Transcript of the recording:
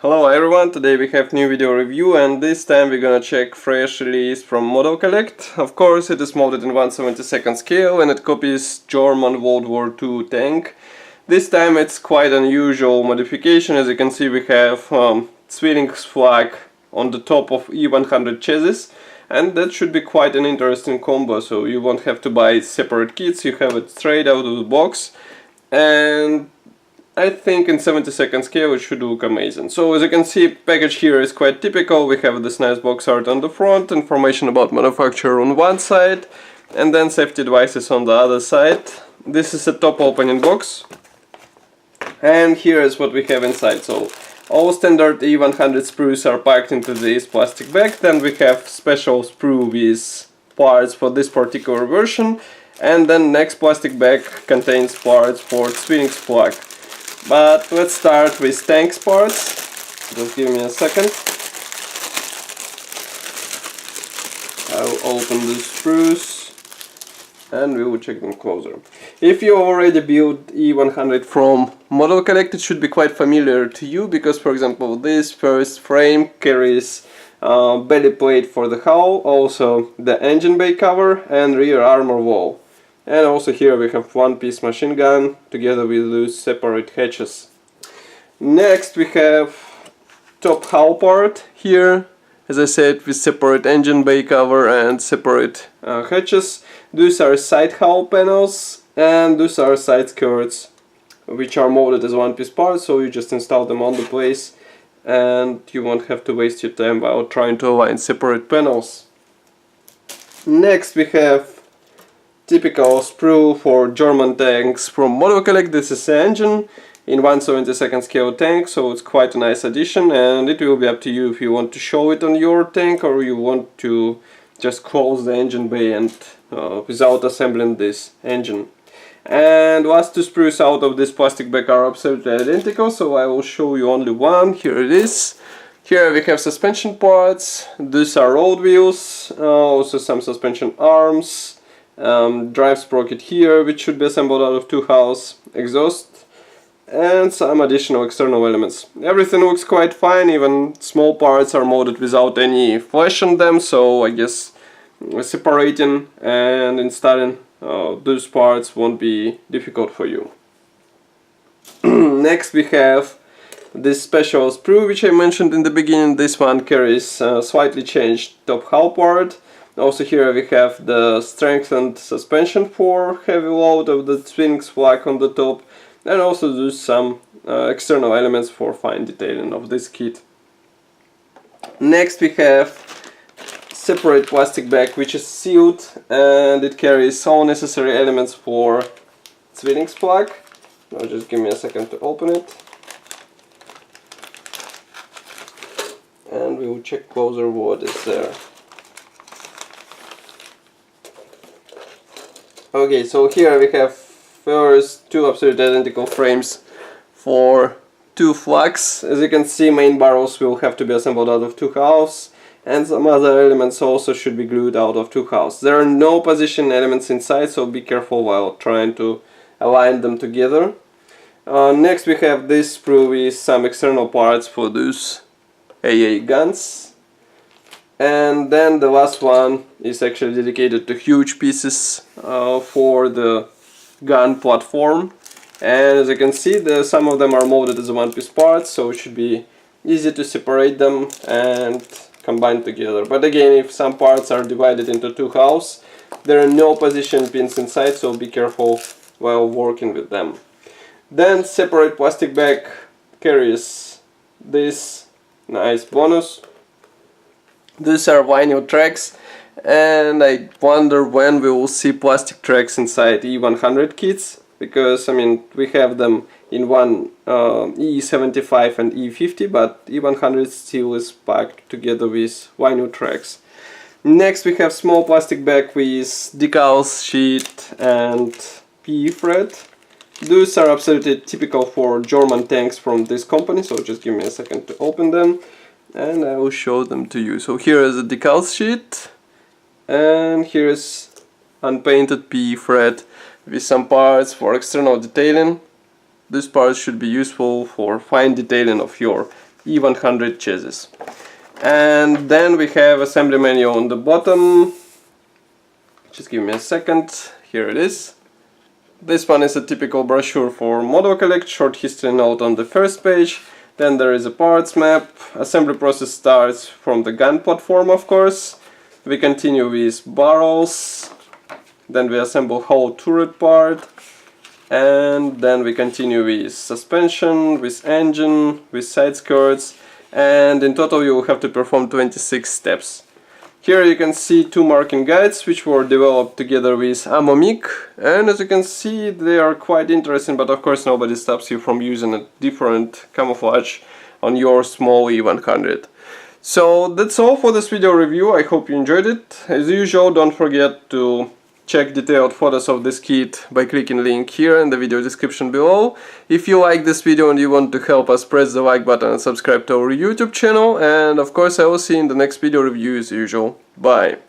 Hello everyone, today we have new video review and this time we're gonna check fresh release from Modelcollect. Of course it is modeled in 1/72 scale and it copies German World War II tank. This time it's quite unusual modification. As you can see, we have Zwillingsflak on the top of E-100 chassis, and that should be quite an interesting combo, so you won't have to buy separate kits, you have it straight out of the box, and I think in 72nd scale it should look amazing. So as you can see, package here is quite typical. We have this nice box art on the front, information about manufacturer on one side, and then safety devices on the other side. This is a top opening box, and here is what we have inside. So all standard E-100 sprues are packed into this plastic bag. Then we have special sprue with parts for this particular version, and then next plastic bag contains parts for Zwillingsflak. But let's start with tanks parts. Just give me a second. I'll open the sprues and we will check them closer. If you already built E-100 from Modelcollect, it should be quite familiar to you, because for example this first frame carries belly plate for the hull, also the engine bay cover and rear armor wall. And also here we have one-piece machine gun together with those separate hatches. Next we have top hull part here, as I said, with separate engine bay cover and separate hatches. Those are side hull panels and those are side skirts, which are molded as one-piece parts, so you just install them on the place and you won't have to waste your time while trying to align separate panels. Next we have typical sprue for German tanks from Modelcollect. This is the engine in 1/72 scale tank, so it's quite a nice addition, and it will be up to you if you want to show it on your tank or you want to just close the engine bay and without assembling this engine. And last two sprues out of this plastic bag are absolutely identical, so I will show you only one. Here it is. Here we have suspension parts. These are road wheels, also some suspension arms, drive sprocket here, which should be assembled out of two hulls, exhaust, and some additional external elements. Everything looks quite fine, even small parts are molded without any flash on them, so I guess separating and installing those parts won't be difficult for you. Next we have this special sprue which I mentioned in the beginning. This one carries slightly changed top hull part. Also here we have the strengthened suspension for heavy load of the Zwillingsflak on the top, and also do some external elements for fine detailing of this kit. Next we have separate plastic bag which is sealed, and it carries all necessary elements for Zwillingsflak. Now just give me a second to open it, and we will check closer what is there. Okay, so here we have first two absolutely identical frames for two flags. As you can see, main barrels will have to be assembled out of two halves, and some other elements also should be glued out of two halves. There are no position elements inside, so be careful while trying to align them together. Next we have this sprue with some external parts for those AA guns. And then the last one is actually dedicated to huge pieces for the gun platform. And as you can see, some of them are molded as one-piece parts, so it should be easy to separate them and combine together. But again, if some parts are divided into two halves, there are no position pins inside, so be careful while working with them. Then separate plastic bag carries this nice bonus. These are vinyl tracks, and I wonder when we will see plastic tracks inside E-100 kits, because I mean we have them in one E75 and E50, but E-100 still is packed together with vinyl tracks. Next we have small plastic bag with decals sheet and PE thread. Those are absolutely typical for German tanks from this company, so just give me a second to open them and I will show them to you. So here is a decal sheet, and here is unpainted PE thread with some parts for external detailing. These parts should be useful for fine detailing of your E-100 chassis. And then we have assembly manual on the bottom. Just give me a second. Here it is. This one is a typical brochure for Modelcollect, short history note on the first page. Then there is a parts map. Assembly process starts from the gun platform, of course. We continue with barrels. Then we assemble whole turret part. And then we continue with suspension, with engine, with side skirts. And in total you will have to perform 26 steps. Here you can see two marking guides which were developed together with Amomic, and as you can see they are quite interesting, but of course nobody stops you from using a different camouflage on your small E-100. So that's all for this video review. I hope you enjoyed it. As usual, don't forget to check detailed photos of this kit by clicking link here in the video description below. If you like this video and you want to help us, press the like button and subscribe to our YouTube channel, and of course I will see you in the next video review as usual. Bye!